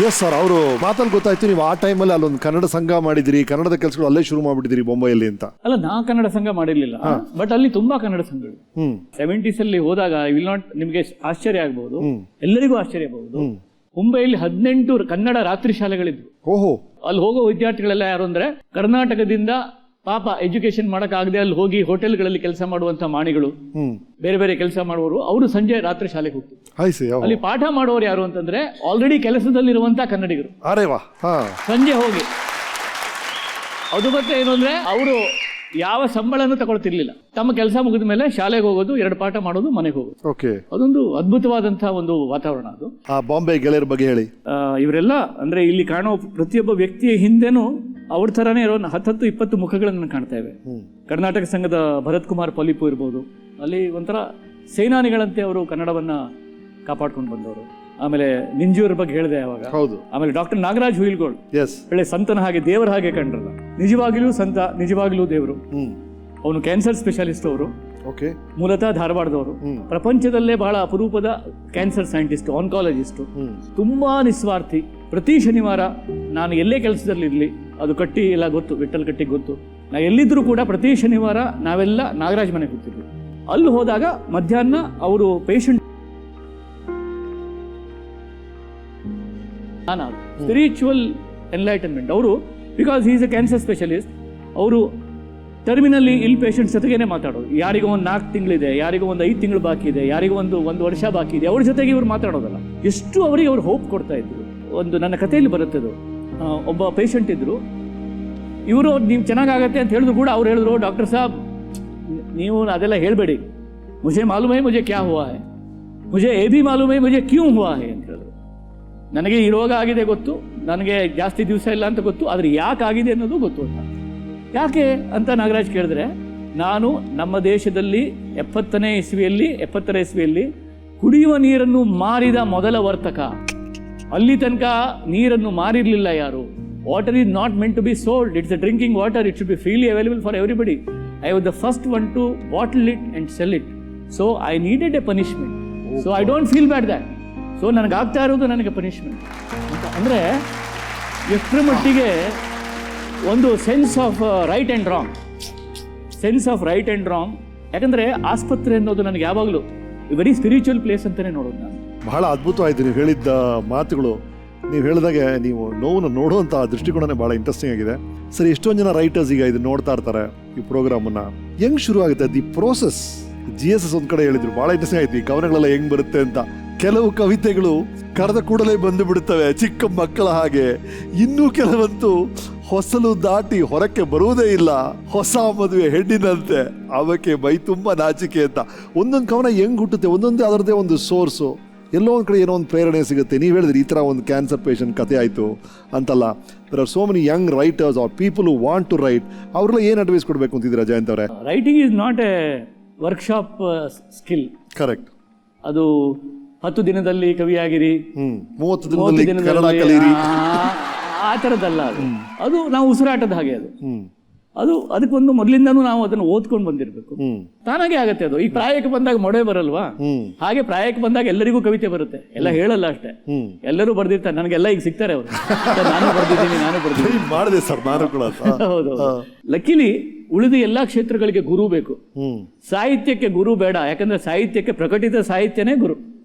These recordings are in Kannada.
ಎಸ್ ಸರ್, ಅವರು ಮಾತಲ್ಲಿ ಗೊತ್ತಾಯ್ತು ನೀವು ಆ ಟೈಮಲ್ಲಿ ಅಲ್ಲೊಂದು ಕನ್ನಡ ಸಂಘ ಮಾಡಿದಿರಿ, ಕನ್ನಡದ ಕೆಲಸಗಳು ಅಲ್ಲೇ ಶುರು ಮಾಡ್ಬಿಟ್ಟಿದ್ದೀರಿ ಬೊಂಬೈಯಲ್ಲಿ ಅಂತ. ಅಲ್ಲ, ನಾ ಕನ್ನಡ ಸಂಘ ಮಾಡಿರ್ಲಿಲ್ಲ, ಬಟ್ ಅಲ್ಲಿ ತುಂಬಾ ಕನ್ನಡ ಸಂಘಗಳು 70s ಅಲ್ಲಿ ಹೋದಾಗ ವಿಲ್ ನಾಟ್ ನಿಮಗೆ ಆಶ್ಚರ್ಯ ಆಗಬಹುದು, ಎಲ್ಲರಿಗೂ ಆಶ್ಚರ್ಯ ಆಗಬಹುದು. ಮುಂಬೈಯಲ್ಲಿ 18 ಕನ್ನಡ ರಾತ್ರಿ ಶಾಲೆಗಳಿದ್ವು. ಓಹೋ. ಅಲ್ಲಿ ಹೋಗೋ ವಿದ್ಯಾರ್ಥಿಗಳೆಲ್ಲ ಯಾರು ಅಂದ್ರೆ ಕರ್ನಾಟಕದಿಂದ ಪಾಪ ಎಜುಕೇಶನ್ ಮಾಡಕ್ಕಾಗದೆ ಅಲ್ಲಿ ಹೋಗಿ ಹೋಟೆಲ್ಗಳಲ್ಲಿ ಕೆಲಸ ಮಾಡುವಂತ ಮಾಣಿಗಳು, ಬೇರೆ ಬೇರೆ ಕೆಲಸ ಮಾಡುವವರು, ಅವರು ಸಂಜೆ ರಾತ್ರಿ ಶಾಲೆಗೆ ಹೋಗ್ತಾರೆ. ಅಲ್ಲಿ ಪಾಠ ಮಾಡುವವರು ಯಾರು ಅಂತಂದ್ರೆ ಆಲ್ರೆಡಿ ಕೆಲಸದಲ್ಲಿರುವಂತ ಕನ್ನಡಿಗರು. ಸಂಜೆ ಹೋಗಿ ಅದು ಮತ್ತೆ ಏನು ಅಂದ್ರೆ ಅವರು ಯಾವ ಸಂಬಳನೂ ತಗೊಳ್ತಿರ್ಲಿಲ್ಲ. ತಮ್ಮ ಕೆಲಸ ಮುಗಿದ ಮೇಲೆ ಶಾಲೆಗೆ ಹೋಗೋದು, 2 ಪಾಠ ಮಾಡೋದು, ಮನೆಗೆ ಹೋಗೋದು. ಅದೊಂದು ಅದ್ಭುತವಾದಂತಹ ಒಂದು ವಾತಾವರಣ. ಅದು ಬಾಂಬೆ ಗೆಳೆಯರ ಬಗ್ಗೆ ಹೇಳಿ. ಇವರೆಲ್ಲ ಅಂದ್ರೆ ಇಲ್ಲಿ ಕಾಣೋ ಪ್ರತಿಯೊಬ್ಬ ವ್ಯಕ್ತಿಯ ಹಿಂದೆನೂ ಅವ್ರ ತರಾನೇ ಇರೋ 10-20 ಮುಖಗಳನ್ನು ಕಾಣ್ತೇವೆ. ಕರ್ನಾಟಕ ಸಂಘದ ಭರತ್ ಕುಮಾರ್ ಪೊಲಿಪು ಇರ್ಬೋದು, ಅಲ್ಲಿ ಒಂಥರ ಸೇನಾನಿಗಳಂತೆ ಅವರು ಕನ್ನಡವನ್ನ ಕಾಪಾಡ್ಕೊಂಡು ಬಂದವರು. ಆಮೇಲೆ ನಿಂಜೂರ ಬಗ್ಗೆ ಹೇಳಿದೆ ಅವಾಗ. ಆಮೇಲೆ ಡಾಕ್ಟರ್ ನಾಗರಾಜ್ ಹುಯಿಲ್ಗೋಳ್, ಒಳ್ಳೆ ಸಂತನ ಹಾಗೆ ದೇವರ ಹಾಗೆ ಕಂಡ್ರಲ್ಲ, ನಿಜವಾಗಿಲೂ ಸಂತ, ನಿಜವಾಗಿಲೂ ದೇವರು. ಅವನು ಕ್ಯಾನ್ಸರ್ ಸ್ಪೆಷಲಿಸ್ಟ್. ಅವರು ಮೂಲತಃ ಧಾರವಾಡದವರು. ಪ್ರಪಂಚದಲ್ಲೇ ಬಹಳ ಅಪರೂಪದ ಕ್ಯಾನ್ಸರ್ ಸೈಂಟಿಸ್ಟ್, ಆನ್ಕಾಲಜಿಸ್ಟ್. ತುಂಬಾ ನಿಸ್ವಾರ್ಥಿ. ಪ್ರತಿ ಶನಿವಾರ ನಾನು ಎಲ್ಲೇ ಕೆಲಸದಲ್ಲಿರ್ಲಿ, ಅದು ಕಟ್ಟಿ ಎಲ್ಲ ಗೊತ್ತು, ವಿಠಲ್ ಕಟ್ಟಿ ಗೊತ್ತು, ನಾ ಎಲ್ಲಿದ್ರು ಕೂಡ ಪ್ರತಿ ಶನಿವಾರ ನಾವೆಲ್ಲ ನಾಗರಾಜ್ ಮನೆಗೆ ಹೋಗ್ತಿದ್ವಿ. ಅಲ್ಲಿ ಹೋದಾಗ ಮಧ್ಯಾಹ್ನ ಅವರು ಪೇಷಂಟ್ ಸ್ಪಿರಿಚುವಲ್ ಎನ್ಲೈಟನ್ಮೆಂಟ್ ಅವರು, because he is A cancer specialist. ಅವರು ಟರ್ಮಿನಲ್ಲಿ ಇಲ್ ಪೇಷಂಟ್ಸ್ ಜೊತೆಗೇನೆ ಮಾತಾಡೋದು. ಯಾರಿಗೂ ಒಂದು 4 ತಿಂಗಳಿದೆ, ಯಾರಿಗೂ ಒಂದು 5 ತಿಂಗಳು ಬಾಕಿ ಇದೆ, ಯಾರಿಗೂ ಒಂದು ವರ್ಷ ಬಾಕಿ ಇದೆ, ಅವ್ರ ಜೊತೆಗೆ ಇವ್ರು ಮಾತಾಡೋದಲ್ಲ. ಎಷ್ಟು ಅವರಿಗೆ ಅವ್ರು ಹೋಪ್ ಕೊಡ್ತಾ ಇದ್ರು. ಒಂದು ನನ್ನ ಕಥೆಯಲ್ಲಿ ಬರುತ್ತದು, ಒಬ್ಬ ಪೇಷಂಟ್ ಇದ್ರು, ಇವರು ನೀವು ಚೆನ್ನಾಗಾಗತ್ತೆ ಅಂತ ಹೇಳಿದ್ರು ಕೂಡ ಅವ್ರು ಹೇಳಿದ್ರು, ಡಾಕ್ಟರ್ ಸಾಬ್ ನೀವು ಅದೆಲ್ಲ ಹೇಳಬೇಡಿ, ಮುझे ಮಾಲೂಮ್ ಹೈ ಮುझे ಕ್ಯಾ ಹುವಾ ಹೈ, ಮುझे ಯೇ ಭೀ ಮಾಲೂಮ್ ಹೈ ಮುझे ಕ್ಯೂಂ ಹುವಾ ಹೈ ಅಂತ ಹೇಳಿದ್ರು. ನನಗೆ ಈ ರೋಗ ಆಗಿದೆ ಗೊತ್ತು, ನನಗೆ ಜಾಸ್ತಿ ದಿವಸ ಇಲ್ಲ ಅಂತ ಗೊತ್ತು, ಆದರೆ ಯಾಕೆ ಆಗಿದೆ ಅನ್ನೋದು ಗೊತ್ತು ಅಂತ. ಯಾಕೆ ಅಂತ ನಾಗರಾಜ್ ಕೇಳಿದ್ರೆ, ನಾನು ನಮ್ಮ ದೇಶದಲ್ಲಿ 70ನೇ ಇಸ್ವಿಯಲ್ಲಿ ಕುಡಿಯುವ ನೀರನ್ನು ಮಾರಿದ ಮೊದಲ ವರ್ತಕ. ಅಲ್ಲಿ ತನಕ ನೀರನ್ನು ಮಾರಿರಲಿಲ್ಲ ಯಾರು. Water is not meant to be sold, it's a drinking water, it should be freely available for everybody. I was the first one to bottle it and sell it. So I needed a punishment, so I don't feel bad that. So ನನಗಾಗ್ತಾ ಇರೋದು ನನಗೆ ಪನಿಷ್ಮೆಂಟ್ ಅಂತ. ಅಂದರೆ ಎಷ್ಟರ ಮಟ್ಟಿಗೆ ಒಂದು sense of right and wrong, ಯಾಕಂದರೆ ಆಸ್ಪತ್ರೆ ಅನ್ನೋದು ನನಗೆ ಯಾವಾಗಲೂ ವೆರಿ ಸ್ಪಿರಿಚುವಲ್ ಪ್ಲೇಸ್ ಅಂತಲೇ ನೋಡೋದು ನಾನು. ಬಹಳ ಅದ್ಭುತವಾಯಿತು ನೀವು ಹೇಳಿದ್ದ ಮಾತುಗಳು. ನೀವು ಹೇಳಿದಾಗೆ ನೀವು ನೋವನ್ನು ನೋಡುವಂಥ ದೃಷ್ಟಿಕೋನನೇ ಭಾಳ ಇಂಟ್ರೆಸ್ಟಿಂಗ್ ಆಗಿದೆ. ಸರಿ, ಎಷ್ಟೊಂದು ಜನ ರೈಟರ್ಸ್ ಈಗ ಇದು ನೋಡ್ತಾ ಇರ್ತಾರೆ ಈ ಪ್ರೋಗ್ರಾಮನ್ನು. ಹೆಂಗ್ ಶುರು ಆಗುತ್ತೆ ದಿ ಪ್ರೋಸೆಸ್? GSS ಒಂದು ಕಡೆ ಹೇಳಿದ್ರು, ಭಾಳ ಇಂಟ್ರೆಸ್ಟಿಂಗ್ ಆಯ್ತು ಈ ಕವನಗಳೆಲ್ಲ ಹೆಂಗ್ ಬರುತ್ತೆ ಅಂತ. ಕೆಲವು ಕವಿತೆಗಳು ಕರೆದ ಕೂಡಲೇ ಬಂದು ಬಿಡುತ್ತವೆ ಚಿಕ್ಕ ಮಕ್ಕಳ ಹಾಗೆ, ಇನ್ನೂ ಕೆಲವಂತೂ ಹೊಸಲು ದಾಟಿ ಹೊರಕ್ಕೆ ಬರುವುದೇ ಇಲ್ಲ, ಹೊಸ ಮದುವೆ ಹೆಣ್ಣಿನಂತೆ ಅವಕ್ಕೆ ಮೈ ತುಂಬ ನಾಚಿಕೆ ಅಂತ. ಒಂದೊಂದು ಕವನ ಹೆಂಗ್ ಹುಟ್ಟುತ್ತೆ, ಒಂದೊಂದೇ ಅದರದ್ದೇ ಒಂದು ಸೋರ್ಸು, ಎಲ್ಲೋ ಒಂದು ಕಡೆ ಏನೋ ಒಂದು ಪ್ರೇರಣೆ ಸಿಗುತ್ತೆ. ನೀವು ಹೇಳಿದ್ರಿ ಈ ಥರ ಒಂದು ಕ್ಯಾನ್ಸರ್ ಪೇಷಂಟ್ ಕಥೆ ಆಯಿತು ಅಂತಲ್ಲ. There are so many young writers are people who want to write. ಅವ್ರೆಲ್ಲ ಏನು ಅಡ್ವೈಸ್ ಕೊಡಬೇಕು ಅಂತಿದ್ದೀರಾ ಜಯಂತ್ ಅವರೇ? Writing is not a workshop skill. Correct. ಅದು 10 ದಿನದಲ್ಲಿ ಕವಿಯಾಗಿರಿ, 30 ದಿನದಲ್ಲಿ ಆ ಥರದ್ದಲ್ಲ. ಅದು ನಾವು ಉಸಿರಾಟದ ಹಾಗೆ. ಅದು ಅದಕ್ಕೊಂದು ಮೊದಲಿಂದನೂ ನಾವು ಅದನ್ನು ಓದ್ಕೊಂಡು ಬಂದಿರಬೇಕು, ತಾನಾಗೆ ಆಗತ್ತೆ. ಅದು ಈಗ ಪ್ರಾಯಕ್ಕೆ ಬಂದಾಗ ಮೊಡೆ ಬರಲ್ವಾ, ಹಾಗೆ ಪ್ರಾಯಕ್ಕೆ ಬಂದಾಗ ಎಲ್ಲರಿಗೂ ಕವಿತೆ ಬರುತ್ತೆ. ಎಲ್ಲ ಹೇಳಲ್ಲ ಅಷ್ಟೇ, ಎಲ್ಲರೂ ಬರ್ದಿರ್ತಾರೆ. ನನಗೆಲ್ಲ ಈಗ ಸಿಗ್ತಾರೆ ಅವರು, ನಾನು ಬರ್ದಿದ್ದೀನಿ. ಹೌದು, ಲಕ್ಕಿಲಿ ಉಳಿದ ಎಲ್ಲಾ ಕ್ಷೇತ್ರಗಳಿಗೆ ಗುರು ಬೇಕು, ಸಾಹಿತ್ಯಕ್ಕೆ ಗುರು ಬೇಡ. ಯಾಕಂದ್ರೆ ಸಾಹಿತ್ಯಕ್ಕೆ ಪ್ರಕಟಿತ ಸಾಹಿತ್ಯನೇ ಗುರು.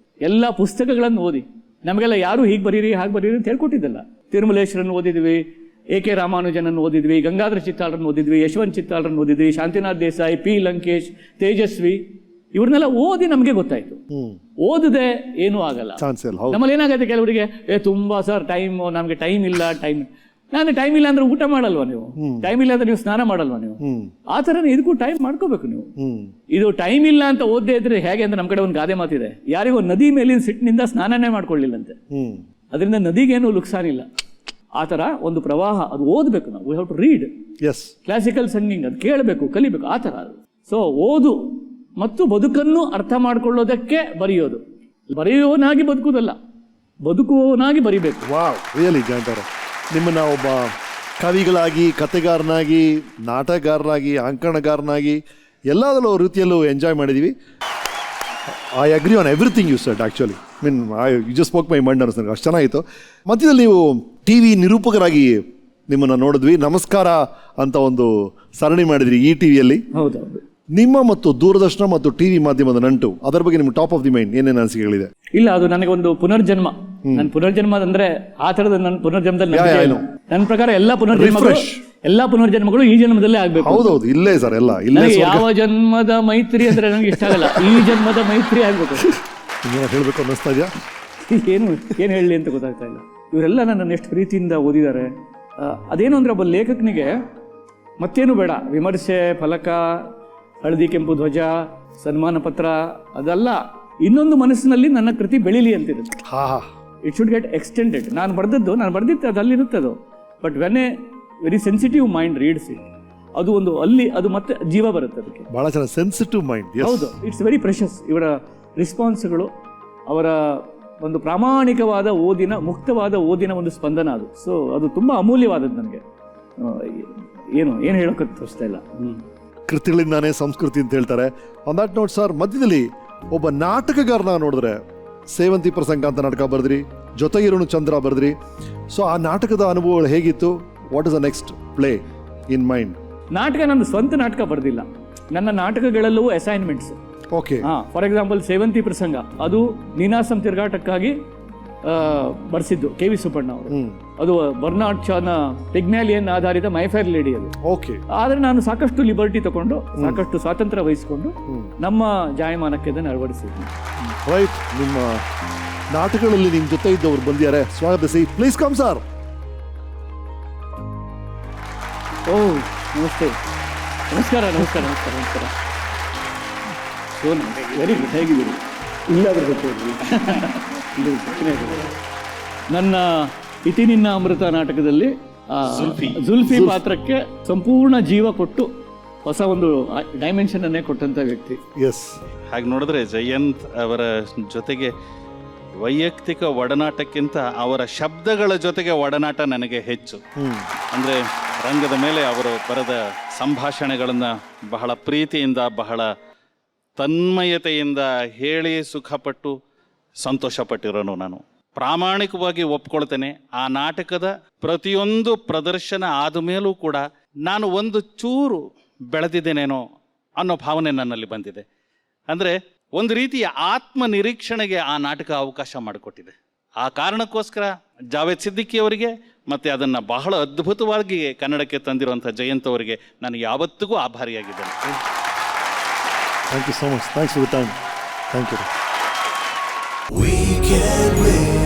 ಎಲ್ಲ ಪುಸ್ತಕಗಳನ್ನು ಓದಿ. ನಮಗೆಲ್ಲ ಯಾರು ಹೀಗೆ ಬರೀರಿ ಹಾಗೆ ಬರೀರಿ ಅಂತ ಹೇಳ್ಕೊಟ್ಟಿದ್ದಲ್ಲ. ತಿರುಮಲೇಶ್ವರನ್ನು ಓದಿದ್ವಿ, AK ರಾಮಾನುಜನನ್ನು ಓದಿದ್ವಿ, ಗಂಗಾಧರ ಚಿತ್ತಾಳರನ್ನು ಓದಿದ್ವಿ, ಯಶವಂತ್ ಚಿತ್ತಾಳರನ್ನು ಓದಿದ್ವಿ, ಶಾಂತಿನಾಥ್ ದೇಸಾಯಿ, P ಲಂಕೇಶ್, ತೇಜಸ್ವಿ, ಇವ್ರನ್ನೆಲ್ಲ ಓದಿ ನಮಗೆ ಗೊತ್ತಾಯ್ತು. ಓದದೆ ಏನೂ ಆಗಲ್ಲ. ನಮ್ಮಲ್ಲಿ ಏನಾಗುತ್ತೆ, ಕೆಲವರಿಗೆ ತುಂಬಾ ಸರ್ ನಮಗೆ ಟೈಮ್ ಇಲ್ಲ. ನಾನು ಟೈಮ್ ಇಲ್ಲ ಅಂದ್ರೆ ಊಟ ಮಾಡಲ್ವಾ ನೀವು? ಟೈಮ್ ಇಲ್ಲ ಅಂದ್ರೆ ನೀವು ಸ್ನಾನ ಮಾಡಲ್ವಾ ನೀವು? ಆ ಥರನೇ ಇದಕ್ಕೂ ಟೈಮ್ ಮಾಡ್ಕೋಬೇಕು ನೀವು. ಇದು ಟೈಮ್ ಇಲ್ಲ ಅಂತ ಓದದೇ ಇದ್ರೆ ಹೇಗೆ ಅಂದ್ರೆ, ನಮ್ಮ ಕಡೆ ಒಂದು ಗಾದೆ ಮಾತಿದೆ, ಯಾರಿಗೂ ನದಿ ಮೇಲಿನ ಸಿಟ್ಟಿನಿಂದ ಸ್ನಾನನೇ ಮಾಡ್ಕೊಳ್ಳಿಲ್ಲಂತೆ, ಅದರಿಂದ ನದಿಗೇನು ಲುಕ್ಸಾನಿಲ್ಲ. ಆ ಥರ ಒಂದು ಪ್ರವಾಹ, ಅದು ಓದಬೇಕು ನಾವು. We have to read. Classical singing ಅದು ಕೇಳಬೇಕು, ಕಲಿಬೇಕು, ಆ ಥರ. ಸೊ ಓದು ಮತ್ತು ಬದುಕನ್ನು ಅರ್ಥ ಮಾಡ್ಕೊಳ್ಳೋದಕ್ಕೆ ಬರೆಯೋದು. ಬರೆಯೋನಾಗಿ ಬದುಕುವುದಲ್ಲ, ಬದುಕುವವನಾಗಿ ಬರಿಬೇಕು. ವಾವ್, ರಿಯಲಿ ಜಯಂತ್ ಅವರೇ, ನಿಮ್ಮನ್ನ ಒಬ್ಬ ಕವಿಗಳಾಗಿ, ಕಥೆಗಾರನಾಗಿ, ನಾಟಕಗಾರನಾಗಿ, ಅಂಕಣಗಾರನಾಗಿ ಎಲ್ಲದರಲ್ಲೂ ರೀತಿಯಲ್ಲೂ ಎಂಜಾಯ್ ಮಾಡಿದ್ದೀವಿ. I agree on everything you said actually. Mean you just spoke my mind ಅನಿಸ್ತು ನನಗೆ, ಅಷ್ಟು ಚೆನ್ನಾಗಿತ್ತು. ಮಧ್ಯದಲ್ಲಿ ನೀವು ಟಿ ವಿ ನಿರೂಪಕರಾಗಿ ನಿಮ್ಮನ್ನು ನೋಡಿದ್ವಿ. ನಮಸ್ಕಾರ ಅಂತ ಒಂದು ಸರಣಿ ಮಾಡಿದ್ರಿ ಈ ಟಿ ವಿಯಲ್ಲಿ. ಹೌದೌದು. ನಿಮ್ಮ ಮತ್ತು ದೂರದರ್ಶನ ಮತ್ತು ಟಿ ವಿ ಮಾಧ್ಯಮದ ನಂಟು, ಅದರ ಬಗ್ಗೆ ನಿಮ್ಮ ಟಾಪ್ ಆಫ್ ದಿ ಮೈಂಡ್ ಏನೇನು ಅನಿಸಿಕೆಗಳಿದೆ? ಇಲ್ಲ, ಅದು ನನಗೆ ಒಂದು ಪುನರ್ಜನ್ಮ. ನನ್ನ ಪುನರ್ಜನ್ಮ ಅಂದ್ರೆ ಆ ಥರದ ನನ್ನ ಪುನರ್ಜನ್ಮದಲ್ಲಿ ನಂಬಿಕೆ ಇಲ್ಲ. ನನ್ನ ಪ್ರಕಾರ ಎಲ್ಲ ಪುನರ್ಜನ್ಮಗಳು ಈ ಜನ್ಮದಲ್ಲೇ ಆಗ್ಬೇಕು. ಹೌದೌದು, ಇಲ್ಲೇ ಸರ್ ಎಲ್ಲ ಇಲ್ಲೇ. ಯಾವ ಜನ್ಮದ ಮೈತ್ರಿ ಅಂದ್ರೆ ನನಗೆ ಇಷ್ಟ ಆಗಲ್ಲ, ಈ ಜನ್ಮದ ಮೈತ್ರಿ ಆಗ್ಬೇಕು. ಹೇಳ್ಬೇಕು ಅನ್ನಿಸ್ತಾ ಇದೆಯಾ? ಏನು ಹೇಳಲಿ ಅಂತ ಗೊತ್ತಾಗ್ತಾ ಇಲ್ಲ. ಇವರೆಲ್ಲ ನನ್ನನ್ನು ಎಷ್ಟು ಪ್ರೀತಿಯಿಂದ ಓದಿದ್ದಾರೆ. ಅದೇನು ಅಂದ್ರೆ ಒಬ್ಬ ಲೇಖಕನಿಗೆ ಮತ್ತೇನು ಬೇಡ, ವಿಮರ್ಶೆ, ಫಲಕ, ಹಳದಿ ಕೆಂಪು ಧ್ವಜ, ಸನ್ಮಾನ ಪತ್ರ ಅದಲ್ಲ, ಇನ್ನೊಂದು ಮನಸ್ಸಿನಲ್ಲಿ ನನ್ನ ಕೃತಿ ಬೆಳೀಲಿ ಅಂತಿರುತ್ತೆ. It should get extended. ನಾನು ಬರ್ದಿತ್ತು ಅದು ಅಲ್ಲಿರುತ್ತೆ ಅದು. But when a very sensitive mind reads it, ಅದು ಒಂದು ಅಲ್ಲಿ ಅದು ಮತ್ತೆ ಜೀವ ಬರುತ್ತೆ ಅದಕ್ಕೆ. ಬಹಳ ಚೆನ್ನಾಗಿ ಸೆನ್ಸಿಟಿವ್ ಮೈಂಡ್. ಹೌದು, ಇಟ್ಸ್ ವೆರಿ ಪ್ರೆಷಸ್. ಇವರ ರೆಸ್ಪಾನ್ಸ್ಗಳು, ಅವರ ಒಂದು ಪ್ರಾಮಾಣಿಕವಾದ ಓದಿನ, ಮುಕ್ತವಾದ ಓದಿನ ಒಂದು ಸ್ಪಂದನ ಅದು. ಸೊ ಅದು ತುಂಬ ಅಮೂಲ್ಯವಾದದ್ದು ನನಗೆ. ಏನು ಹೇಳೋಕೆ ತೋರಿಸ್ತಾ ಇಲ್ಲ. ಕೃತಿಗಳಿಂದಾನೇ ಸಂಸ್ಕೃತಿ ಅಂತ ಹೇಳ್ತಾರೆ. ಆನ್ ದಟ್ ನೋಟ್ ಸರ್, ಮಧ್ಯದಲ್ಲಿ ಒಬ್ಬ ನಾಟಕಗಾರನ ನೋಡಿದ್ರೆ, ಸೇವಂತಿ ಪ್ರಸಂಗ ಅಂತ ನಾಟಕ ಬರೆದ್ರಿ, ಜೊತೆಗಿರೋನು ಚಂದ್ರ ಬರೆದ್ರಿ. ಸೊ ಆ ನಾಟಕದ ಅನುಭವಗಳು ಹೇಗಿತ್ತು? What is the next play in mind? ನಾಟಕ ನಾನು ಸ್ವಂತ ನಾಟಕ ಬರೆದಿಲ್ಲ. ನನ್ನ ನಾಟಕಗಳೆಲ್ಲವೂ ಅಸೈನ್ಮೆಂಟ್ಸ್. ಓಕೆ. ಫಾರ್ ಎಕ್ಸಾಂಪಲ್ ಸೇವಂತಿ ಪ್ರಸಂಗ, ಅದು ನೀನಾಸಂ ತಿರುಗಾಟಕ್ಕಾಗಿ ಬರ್ಸಿದ್ದು ಕೆ ವಿ ಸುಬ್ಬಣ್ಣ ಅವರು. ಅದು ಬರ್ನಾರ್ಡ್ ಶಾನ ಪಿಗ್ಮ್ಯಾಲಿಯನ್ ಆಧಾರಿತ ಮೈ ಫೇರ್ ಲೇಡಿ ಅದು. ಓಕೆ. ಆದ್ರೆ ನಾನು ಸಾಕಷ್ಟು ಲಿಬರ್ಟಿ ತಗೊಂಡು, ಸಾಕಷ್ಟು ಸ್ವಾತಂತ್ರ್ಯ ವಹಿಸಿಕೊಂಡು ನಮ್ಮ ಜಾಯಮಾನಕ್ಕೆ ಅದನ್ನು ಅಳವಡಿಸಿದ್ದೀನಿ. ರೈಟ್. ನಿಮ್ಮ ನಾಟಕಗಳಲ್ಲಿ ನಿಮ್ಮ ಜೊತೆ ಇದ್ದವರು ಬಂದಿದ್ದಾರೆ, ಸ್ವಾಗತಿಸಿ. Please come sir. ಓ ನಮಸ್ತೆ. ನಮಸ್ಕಾರ. Very good. ಹೇಗಿದ್ದೀರಿ? ಇಲ್ಲಾದ್ರೂ ಗೊತ್ತಿರಲಿ. ನನ್ನ ಇತಿ ನಿನ್ನ ಅಮೃತ ನಾಟಕದಲ್ಲಿ ಜುಲ್ಫಿ ಪಾತ್ರಕ್ಕೆ ಸಂಪೂರ್ಣ ಜೀವ ಕೊಟ್ಟು ಹೊಸ ಒಂದು ಡೈಮೆನ್ಷನ್ ಅನ್ನೇ ಕೊಟ್ಟಂತ ವ್ಯಕ್ತಿ. ಎಸ್. ಹಾಗೆ ನೋಡಿದ್ರೆ ಜಯಂತ್ ಅವರ ಜೊತೆಗೆ ವೈಯಕ್ತಿಕ ಒಡನಾಟಕ್ಕಿಂತ ಅವರ ಶಬ್ದಗಳ ಜೊತೆಗೆ ಒಡನಾಟ ನನಗೆ ಹೆಚ್ಚು. ಅಂದರೆ ರಂಗದ ಮೇಲೆ ಅವರು ಬರೆದ ಸಂಭಾಷಣೆಗಳನ್ನು ಬಹಳ ಪ್ರೀತಿಯಿಂದ, ಬಹಳ ತನ್ಮಯತೆಯಿಂದ ಹೇಳಿ ಸುಖಪಟ್ಟು ಸಂತೋಷಪಟ್ಟಿರೋನು ನಾನು. ಪ್ರಾಮಾಣಿಕವಾಗಿ ಒಪ್ಕೊಳ್ತೇನೆ, ಆ ನಾಟಕದ ಪ್ರತಿಯೊಂದು ಪ್ರದರ್ಶನ ಆದ ಮೇಲೂ ಕೂಡ ನಾನು ಒಂದು ಚೂರು ಬೆಳೆದಿದ್ದೇನೇನೋ ಅನ್ನೋ ಭಾವನೆ ನನ್ನಲ್ಲಿ ಬಂದಿದೆ. ಅಂದರೆ ಒಂದು ರೀತಿಯ ಆತ್ಮ ನಿರೀಕ್ಷಣೆಗೆ ಆ ನಾಟಕ ಅವಕಾಶ ಮಾಡಿಕೊಟ್ಟಿದೆ. ಆ ಕಾರಣಕ್ಕೋಸ್ಕರ ಜಾವೇದ್ ಸಿದ್ದಿಕಿ ಅವರಿಗೆ ಮತ್ತು ಅದನ್ನು ಬಹಳ ಅದ್ಭುತವಾಗಿ ಕನ್ನಡಕ್ಕೆ ತಂದಿರುವಂಥ ಜಯಂತ್ ಅವರಿಗೆ ನಾನು ಯಾವತ್ತಿಗೂ ಆಭಾರಿಯಾಗಿದ್ದೇನೆ. Thank you so much. Thanks for the time. Thank you. We can win.